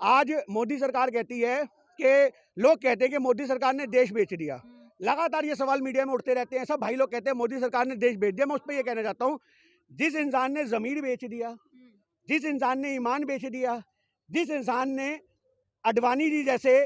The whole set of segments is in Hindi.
आज मोदी सरकार कहती है कि लोग कहते हैं कि मोदी सरकार ने देश बेच दिया। लगातार ये सवाल मीडिया में उठते रहते हैं, सब भाई लोग कहते हैं मोदी सरकार ने देश बेच दिया। मैं उस पर ये कहना चाहता हूँ, जिस इंसान ने ज़मीर बेच दिया, जिस इंसान ने ईमान बेच दिया, जिस इंसान ने अडवाणी जी जैसे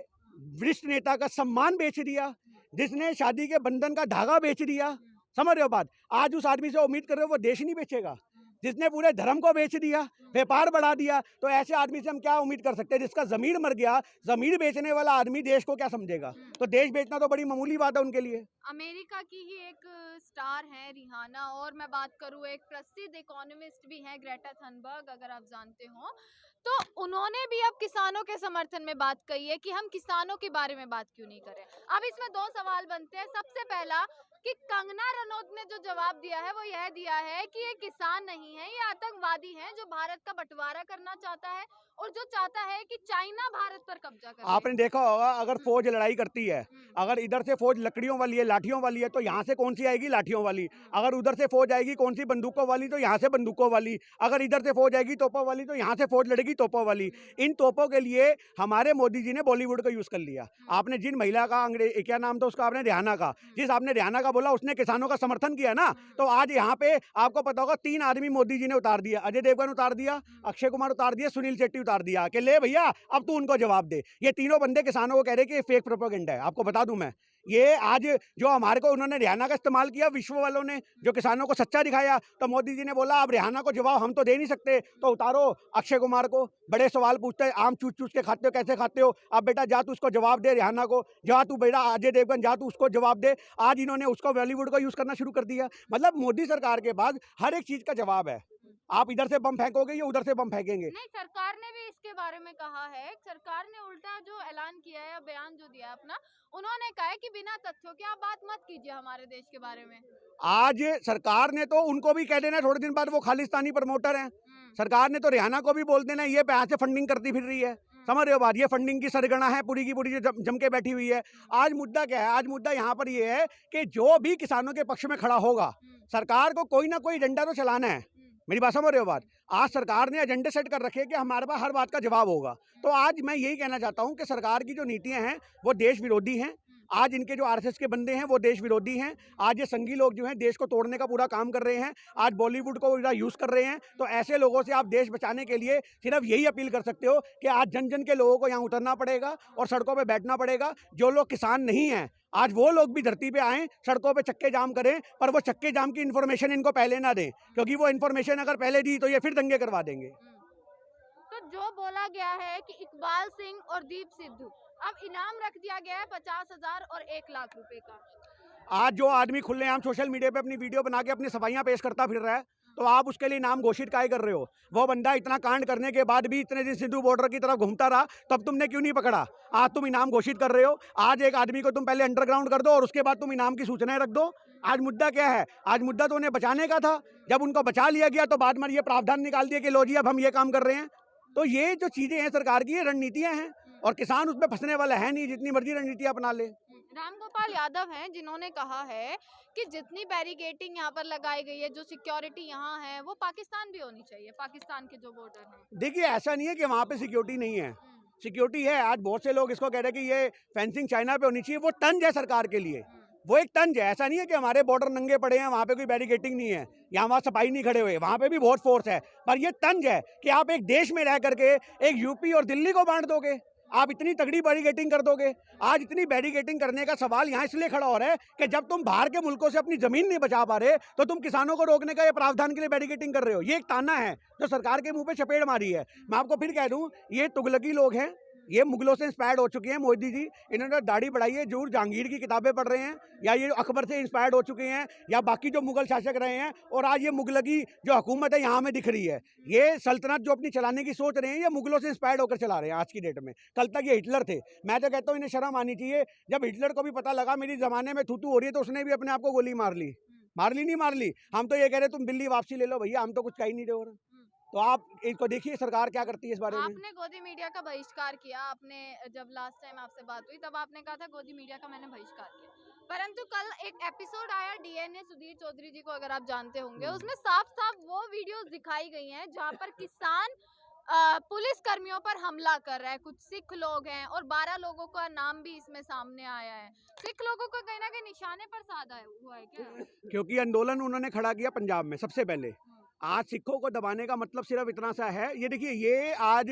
वरिष्ठ नेता का सम्मान बेच दिया, जिसने शादी के बंधन का धागा बेच दिया, समझ रहे हो बात? आज उस आदमी से उम्मीद कर रहे हो वो देश नहीं बेचेगा? जिसने पूरे धर्म को बेच दिया, व्यापार बढ़ा दिया, तो ऐसे आदमी से हम क्या उम्मीद कर सकते हैं? जिसका जमीर मर गया, जमीर बेचने वाला आदमी देश को क्या समझेगा? तो देश बेचना तो बड़ी मामूली बात है उनके लिए। अमेरिका की ही एक स्टार है रिहाना, और मैं बात करूँ एक प्रसिद्ध इकोनॉमिस्ट भी हैं ग्रेटा थनबर्ग, अगर आप जानते हो, तो उन्होंने भी अब किसानों के समर्थन में बात कही है कि हम किसानों के बारे में बात क्यों नहीं करें। अब इसमें दो सवाल बनते हैं। सबसे पहला कि कंगना रनौत ने जो जवाब दिया है वो यह दिया है कि ये किसान नहीं है, ये आतंकवादी हैं जो भारत का बंटवारा करना चाहता है और जो चाहता है कि चाइना भारत पर कब्जा करे। आपने देखा होगा, अगर फौज लड़ाई करती है, अगर इधर से फौज लकड़ियों वाली है, लाठियों वाली है, तो यहाँ से कौन सी आएगी? लाठियों वाली। अगर उधर से फौज आएगी कौन सी? बंदूकों वाली, तो यहाँ से बंदूकों वाली। अगर इधर से फौज आएगी तोपों वाली, तो यहाँ से फौज लड़ेगी तोपों वाली। इन तोपों के लिए हमारे मोदी जी ने बॉलीवुड का यूज कर लिया। आपने जिन महिला का अंग्रेज क्या नाम था उसका, आपने रिहाना का, जिस आपने रिहाना का बोला उसने किसानों का समर्थन किया ना, तो आज यहाँ पे आपको पता होगा 3 आदमी मोदी जी ने उतार दिया। अजय देवगन उतार दिया, अक्षय कुमार उतार दिया, सुनील शेट्टी उतार दिया कि ले भैया अब तू उनको जवाब दे। ये तीनों बंदे किसानों को कह रहे कि ये फेक प्रोपेगेंडा है। आपको बता दूं मैं, ये आज जो हमारे को उन्होंने रिहाना का इस्तेमाल किया, विश्व वालों ने जो किसानों को सच्चा दिखाया, तो मोदी जी ने बोला अब रिहाना को जवाब हम तो दे नहीं सकते, तो उतारो अक्षय कुमार को। बड़े सवाल पूछते हैं, आम चूस चूस के खाते हो, कैसे खाते हो? अब बेटा जा तू उसको जवाब दे, रिहाना को जा तू, बेटा अजय देवगन जा तू उसको जवाब दे। आज इन्होंने उसको बॉलीवुड का यूज करना शुरू कर दिया। मतलब मोदी सरकार के पास हर एक चीज का जवाब है। आप इधर से बम फेंकोगे, ये उधर से बम फेंकेंगे। नहीं, सरकार ने भी इसके बारे में कहा है। सरकार ने उल्टा जो ऐलान किया है या बयान जो दिया है अपना, उन्होंने कहा है कि बिना तथ्यों के आप बात मत कीजिए हमारे देश के बारे में। आज सरकार ने तो उनको भी कह देना थोड़े दिन बाद वो खालिस्तानी प्रमोटर हैं। सरकार ने तो रिहाना को भी बोल देना ये पैसे से फंडिंग करती फिर रही है। समझ रहे हो बात? ये फंडिंग की सरगना है पूरी की पूरी जो जम के बैठी हुई है। आज मुद्दा क्या है? आज मुद्दा यहाँ पर ये है कि जो भी किसानों के पक्ष में खड़ा होगा, सरकार को कोई ना कोई एजेंडा तो चलाना है। मेरी बात समझ रहे हो बात? आज सरकार ने एजेंडे सेट कर रखे कि हमारे पास हर बात का जवाब होगा। तो आज मैं यही कहना चाहता हूँ कि सरकार की जो नीतियां हैं वो देश विरोधी हैं। आज इनके जो आरएसएस के बंदे हैं वो देश विरोधी हैं। आज ये संघी लोग जो हैं देश को तोड़ने का पूरा काम कर रहे हैं। आज बॉलीवुड को यूज कर रहे हैं। तो ऐसे लोगों से आप देश बचाने के लिए सिर्फ यही अपील कर सकते हो कि आज जन जन के लोगों को यहाँ उतरना पड़ेगा और सड़कों पर बैठना पड़ेगा। जो लोग किसान नहीं हैं आज वो लोग भी धरती पे आएँ, सड़कों पे चक्के जाम करें, पर वो चक्के जाम की इन्फॉर्मेशन इनको पहले ना दें, क्योंकि वो इन्फॉर्मेशन अगर पहले दी तो ये फिर दंगे करवा देंगे। तो जो बोला गया है कि इकबाल सिंह और दीप सिद्धू, अब इनाम रख दिया गया है 50,000 और 1 लाख रुपए का। आज जो आदमी खुलेआम सोशल मीडिया पे अपनी वीडियो बना के अपनी सफाइयां पेश करता फिर रहा है, तो आप उसके लिए नाम घोषित काहे कर रहे हो? वो बंदा इतना कांड करने के बाद भी इतने दिन सिंधु बॉर्डर की तरफ घूमता रहा, तब तुमने क्यों नहीं पकड़ा? आज तुम इनाम घोषित कर रहे हो। आज एक आदमी को तुम पहले अंडरग्राउंड कर दो और उसके बाद तुम इनाम की सूचनाएं रख दो। आज मुद्दा क्या है? आज मुद्दा तो उन्हें बचाने का था। जब उनको बचा लिया गया तो बाद में ये प्रावधान निकाल दिया कि लो जी अब हम ये काम कर रहे हैं। तो ये जो चीजें हैं सरकार की, ये रणनीतियां हैं और किसान उसमें फंसने वाला है नहीं, जितनी मर्जी रणनीति अपना ले। रामगोपाल यादव हैं जिन्होंने कहा है कि जितनी बैरिकेटिंग यहाँ पर लगाई गई है, जो सिक्योरिटी यहाँ है, वो पाकिस्तान भी होनी चाहिए, पाकिस्तान के जो बॉर्डर हैं। देखिए ऐसा नहीं है कि वहाँ पे सिक्योरिटी नहीं है, सिक्योरिटी है। आज बहुत से लोग इसको कह रहे हैं कि ये फेंसिंग चाइना पे होनी चाहिए। वो तंज है सरकार के लिए, वो एक तंज है। ऐसा नहीं है कि हमारे बॉर्डर नंगे पड़े हैं, वहाँ पे कोई बैरिकेटिंग नहीं है या वहाँ सफाई नहीं खड़े हुए, वहाँ पे भी बहुत फोर्स है। पर ये तंज है कि आप एक देश में रह करके एक यूपी और दिल्ली को बांट दोगे, आप इतनी तगड़ी बैरिकेटिंग कर दोगे। आज इतनी बैरिकेटिंग करने का सवाल यहाँ इसलिए खड़ा हो रहा है कि जब तुम बाहर के मुल्कों से अपनी जमीन नहीं बचा पा रहे, तो तुम किसानों को रोकने का ये प्रावधान के लिए बैरिकेटिंग कर रहे हो। ये एक ताना है जो सरकार के मुंह पे चपेट मारी है। मैं आपको फिर कह दूं, ये तुगलकी लोग हैं, ये मुगलों से इंस्पायर्ड हो चुके हैं। मोदी जी इन्होंने दाढ़ी बढ़ाई है, जरूर जहांगीर की किताबें पढ़ रहे हैं, या ये अकबर से इंस्पायर्ड हो चुके हैं, या बाकी जो मुगल शासक रहे हैं, और आज ये मुगलकी जो हुकूमत है यहाँ में दिख रही है। ये सल्तनत जो अपनी चलाने की सोच रहे हैं, ये मुगलों से इंस्पायर्ड होकर चला रहे हैं आज की डेट में। कल तक ये हिटलर थे। मैं तो कहता हूँ इन्हें शर्म आनी चाहिए। जब हिटलर को भी पता लगा मेरी जमाने में थूतू हो रही है, तो उसने भी अपने आप को गोली मार ली। नहीं मार ली? हम तो ये कह रहे तुम दिल्ली वापसी ले लो भैया, हम तो कुछ कह ही नहीं रहे। तो आप इसको देखिए सरकार क्या करती है इस बारे में। आपने गोदी मीडिया का बहिष्कार किया। आपने जब लास्ट टाइम आपसे बात हुई तब आपने कहा था गोदी मीडिया का मैंने बहिष्कार किया, परंतु कल एक एपिसोड आया डीएनए सुधीर चौधरी जी को अगर आप जानते होंगे, उसमें साफ साफ वो वीडियोस दिखाई गई हैं जहां पर किसान पुलिस कर्मियों पर हमला कर रहा है, कुछ सिख लोग हैं और 12 लोगों का नाम भी इसमें सामने आया है। सिख लोगों को कहीं ना कहीं निशाने पर साधा हुआ है क्या? क्योंकि आंदोलन उन्होंने खड़ा किया पंजाब में सबसे पहले। आज सिखों को दबाने का मतलब सिर्फ इतना सा है, ये देखिए, ये आज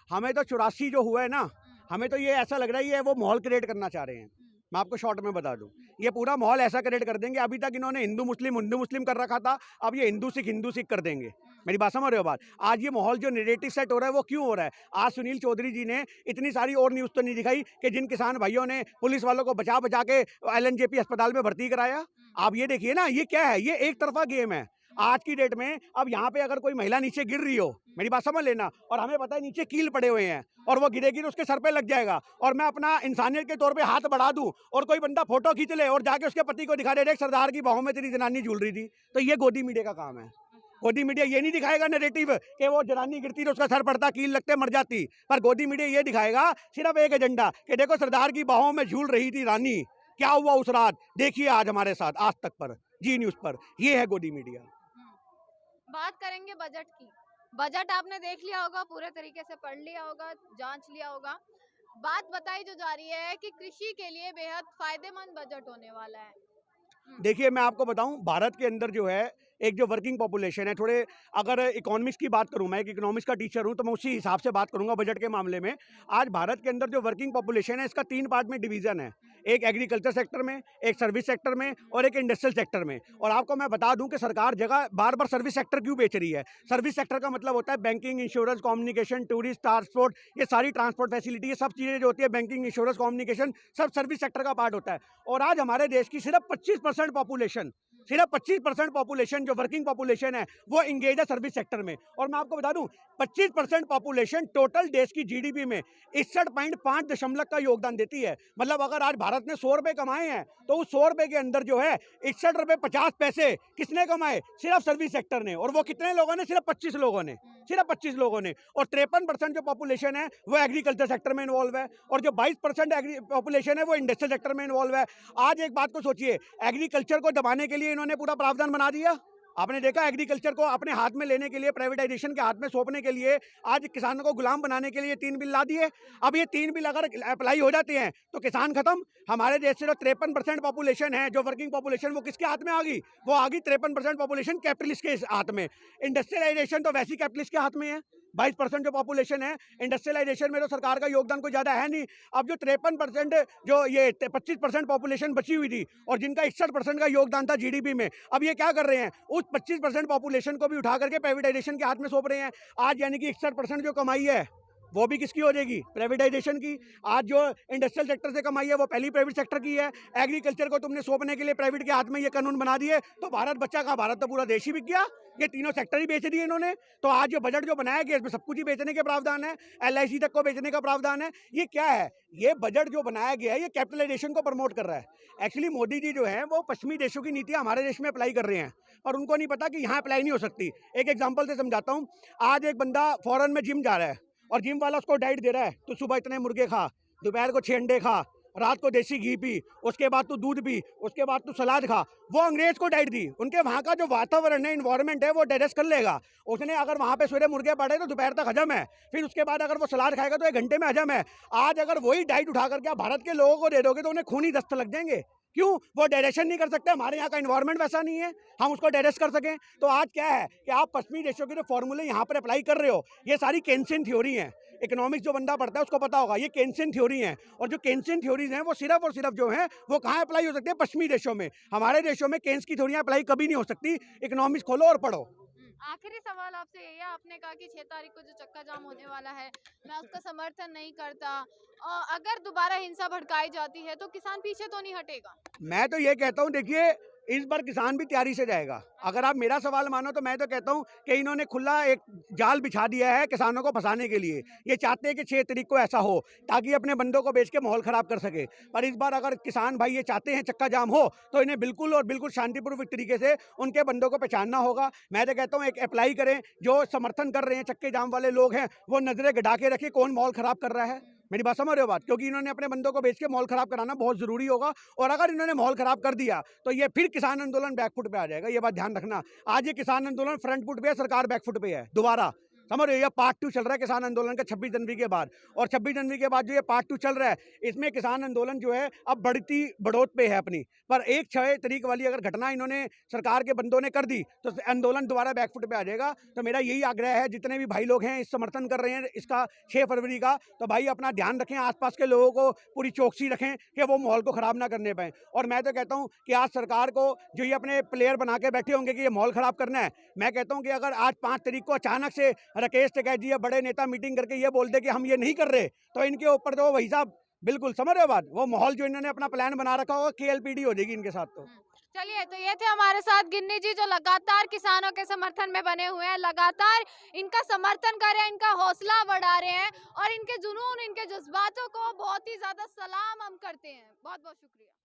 हमें तो 84 जो हुआ है ना, हमें तो ये ऐसा लग रहा है ये वो माहौल क्रिएट करना चाह रहे हैं। मैं आपको शॉर्ट में बता दूं, ये पूरा माहौल ऐसा क्रिएट कर देंगे। अभी तक इन्होंने हिंदू मुस्लिम कर रखा था, अब ये हिंदू सिख कर देंगे। मेरी बात समझ रहे हो बात? आज ये माहौल जो नैरेटिव सेट हो रहा है वो क्यों हो रहा है? आज सुनील चौधरी जी ने इतनी सारी और न्यूज़ तो नहीं दिखाई कि जिन किसान भाइयों ने पुलिस वालों को बचा बचा के LNJP अस्पताल में भर्ती कराया। आप ये देखिए ना, ये क्या है? ये एक तरफा गेम है आज की डेट में। अब यहाँ पे अगर कोई महिला नीचे गिर रही हो, मेरी बात समझ लेना, और हमें पता है नीचे कील पड़े हुए हैं और वो गिरेगी तो उसके सर पे लग जाएगा, और मैं अपना इंसानियत के तौर पे हाथ बढ़ा दूं और कोई बंदा फोटो खींच ले और जाके उसके पति को दिखा दे, देख सरदार की बाहों में तेरी जनानी झूल रही थी, तो ये गोदी मीडिया का काम है। गोदी मीडिया ये नहीं दिखाएगा नैरेटिव कि वो जनानी गिरती तो उसका सर पड़ता, कील लगते मर जाती, पर गोदी मीडिया ये दिखाएगा सिर्फ एक एजेंडा कि देखो सरदार की बाहों में झूल रही थी रानी, क्या हुआ उस रात, देखिए आज हमारे साथ आज तक पर, जी न्यूज़ पर। ये है गोदी मीडिया। बात करेंगे बजट की। बजट आपने देख लिया होगा, पूरे तरीके से पढ़ लिया होगा, जांच लिया होगा। बात बताई जो जा रही है कि कृषि के लिए बेहद फायदेमंद बजट होने वाला है। देखिए, मैं आपको बताऊं, भारत के अंदर जो है एक जो वर्किंग पॉपुलेशन है, थोड़े अगर इकोनॉमिक्स की बात करूं, मैं एक इकोनॉमिक्स का टीचर हूं, तो मैं उसी हिसाब से बात करूंगा बजट के मामले में। आज भारत के अंदर जो वर्किंग पॉपुलेशन है इसका 3 पार्ट में डिवीजन है, एक एग्रीकल्चर सेक्टर में, एक सर्विस सेक्टर में और एक इंडस्ट्रियल सेक्टर में। और आपको मैं बता दूं कि सरकार जगह बार बार सर्विस सेक्टर क्यों बेच रही है। सर्विस सेक्टर का मतलब होता है banking, insurance, communication, tourist, transport, ये सारी ट्रांसपोर्ट फैसिलिटी, ये सब चीज़ें जो होती है, बैंकिंग, इंश्योरेंस, कम्युनिकेशन, सब सर्विस सेक्टर का पार्ट होता है। और आज हमारे देश की सिर्फ 25% पॉपुलेशन, सिर्फ 25% पॉपुलेशन जो वर्किंग पॉपुलेशन है वो इंगेज है सर्विस सेक्टर में। और मैं आपको बता दूं, 25% पॉपुलेशन टोटल देश की जीडीपी में 61.5 का योगदान देती है। मतलब अगर आज भारत ने 100 रुपए कमाए हैं तो उस 100 रुपए के अंदर जो है 61 रुपए 50 पैसे किसने कमाए? सिर्फ सर्विस सेक्टर ने। और वो कितने लोगों ने? सिर्फ 25 लोगों ने, सिर्फ 25 लोगों ने। और 53% जो पॉपुलेशन है वो एग्रीकल्चर सेक्टर में इन्वॉल्व है, और जो 22% पॉपुलेशन है वो इंडस्ट्रियल सेक्टर में इन्वॉल्व है। आज एक बात को सोचिए, एग्रीकल्चर को दबाने के लिए इन्होंने पूरा प्रावधान बना दिया। आपने देखा, एग्रीकल्चर को अपने हाथ में लेने के लिए, प्राइवेटाइजेशन के हाथ में सौंपने के लिए, आज किसानों को गुलाम बनाने के लिए 3 बिल ला दिए। अब ये 3 बिल अगर अप्लाई हो जाते हैं तो किसान खत्म। हमारे देश से जो 53% पॉपुलेशन है, जो वर्किंग पॉपुलेशन, वो किसके हाथ में आ गई? वो आ गई 53% पॉपुलेशन कैपिटलिस्ट के हाथ में। इंडस्ट्रियलाइजेशन तो वैसी कैपिटलिस्ट के हाथ में है। 22% जो पॉपुलेशन है इंडस्ट्रियलाइजेशन में, तो सरकार का योगदान कोई ज़्यादा है नहीं। अब जो 53% जो ये 25% पॉपुलेशन बची हुई थी और जिनका 61% का योगदान था जीडीपी में, अब ये क्या कर रहे हैं? उस 25% पॉपुलेशन को भी उठा करके प्राइवेटाइजेशन के हाथ में सौंप रहे हैं। आज यानी कि 61% जो कमाई है वो भी किसकी हो जाएगी? प्राइवेटाइजेशन की। आज जो इंडस्ट्रियल सेक्टर से कमाई है वो पहली प्राइवेट सेक्टर की है। एग्रीकल्चर को तुमने सौंपने के लिए प्राइवेट के हाथ में ये कानून बना दिए तो भारत बच्चा का, भारत तो पूरा देश ही बिक गया। ये तीनों सेक्टर ही बेच दिए इन्होंने। तो आज जो बजट जो बनाया गया इसमें सब कुछ ही बेचने के प्रावधान है, LIC तक को बेचने का प्रावधान है। ये क्या है? ये बजट जो बनाया गया है ये कैपिटलाइजेशन को प्रमोट कर रहा है। एक्चुअली मोदी जी जो है वो पश्चिमी देशों की नीतियां हमारे देश में अप्लाई कर रहे हैं और उनको नहीं पता कि यहाँ अप्लाई नहीं हो सकती। एक एग्जाम्पल से समझाता हूँ। आज एक बंदा फॉरेन में जिम जा रहा है और जिम वाला उसको डाइट दे रहा है, तो सुबह इतने मुर्गे खा, दोपहर को 6 अंडे खा, रात को देसी घी पी, उसके बाद तू दूध पी, उसके बाद तू सलाद खा। वो अंग्रेज को डाइट दी। उनके वहाँ का जो वातावरण है, इन्वायरमेंट है, वो डाइजेस्ट कर लेगा। उसने अगर वहाँ पे सवेरे मुर्गे पड़े तो दोपहर तक हजम है, फिर उसके बाद अगर वो सलाद खाएगा तो 1 घंटे में हजम है। आज अगर वही डाइट उठा करके आप भारत के लोगों को दे दोगे तो उन्हें खूनी दस्त लग जाएंगे। क्यों? वो डाइजेशन नहीं कर सकते। हमारे यहाँ का इन्वायरमेंट वैसा नहीं है हम उसको डाइजेस्ट कर सकें। तो आज क्या है कि आप पश्चिमी देशों के जो फॉर्मूले यहाँ पर अप्लाई कर रहे हो, ये सारी केन्सियन थ्योरी है। इकोनॉमिक्स जो बंदा पढ़ता है उसको पता होगा, ये केन्सियन थ्योरी है। और जो केन्सियन थ्योरीज हैं वो सिर्फ और सिर्फ जो है वो कहाँ अप्लाई हो सकती है? पश्चिमी देशों में। हमारे देशों में केन्स की थ्योरियाँ अप्लाई कभी नहीं हो सकती। इकोनॉमिक्स खोलो और पढ़ो। आखिरी सवाल आपसे ये है, आपने कहा कि 6 तारीख को जो चक्का जाम होने वाला है, मैं उसका समर्थन नहीं करता। अगर दोबारा हिंसा भड़काई जाती है तो किसान पीछे तो नहीं हटेगा? मैं तो ये कहता हूँ, देखिए इस बार किसान भी तैयारी से जाएगा। अगर आप मेरा सवाल मानो तो मैं तो कहता हूँ कि इन्होंने खुला एक जाल बिछा दिया है किसानों को फंसाने के लिए। ये चाहते हैं कि 6 तारीख को ऐसा हो ताकि अपने बंदों को बेच के माहौल खराब कर सके। पर इस बार अगर किसान भाई ये चाहते हैं चक्का जाम हो तो इन्हें बिल्कुल और बिल्कुल शांतिपूर्वक तरीके से उनके बंदों को पहचानना होगा। मैं तो कहता हूँ एक अप्लाई करें, जो समर्थन कर रहे हैं चक्के जाम वाले लोग हैं वो नजरें गड़ा के रखें कौन माहौल खराब कर रहा है। मेरी बात समझ रहे हो बात? क्योंकि इन्होंने अपने बंदों को बेच के माहौल खराब कराना बहुत जरूरी होगा। और अगर इन्होंने माहौल खराब कर दिया तो ये फिर किसान आंदोलन बैकफुट पे आ जाएगा। ये बात ध्यान रखना। आज ये किसान आंदोलन फ्रंट फुट पे है, सरकार बैकफुट पे है दोबारा। समझ रहे हो, ये पार्ट 2 चल रहा है किसान आंदोलन का 26 जनवरी के बाद। और 26 जनवरी के बाद जो ये पार्ट 2 चल रहा है, इसमें किसान आंदोलन जो है अब बढ़ोत पे है अपनी। पर 1 तारीख वाली अगर घटना इन्होंने सरकार के बंदों ने कर दी तो आंदोलन दोबारा बैकफुट पे आ जाएगा। तो मेरा यही आग्रह है, जितने भी भाई लोग हैं इस समर्थन कर रहे हैं इसका 6 फरवरी का, तो भाई अपना ध्यान रखें, आसपास के लोगों को पूरी चौकसी रखें कि वो माहौल को खराब ना करने पाए। और मैं तो कहता हूं कि आज सरकार को जो ये अपने प्लेयर बना के बैठे होंगे कि ये माहौल खराब करना है, मैं कहता हूं कि अगर आज 5 तारीख को अचानक से राकेश टिकैत जी या बड़े नेता मीटिंग करके ये बोल दे कि हम ये नहीं कर रहे, तो इनके ऊपर तो वही साहब, बिल्कुल समझ रहे हो बात, वो माहौल जो इन्होंने अपना प्लान बना रखा होगा KLPD हो जाएगी इनके साथ। तो चलिए, तो ये थे हमारे साथ गिन्नी जी, जो लगातार किसानों के समर्थन में बने हुए हैं, लगातार इनका समर्थन कर रहे हैं, इनका हौसला बढ़ा रहे हैं और इनके जुनून, इनके जज्बातों को बहुत ही ज्यादा सलाम हम करते हैं। बहुत बहुत शुक्रिया।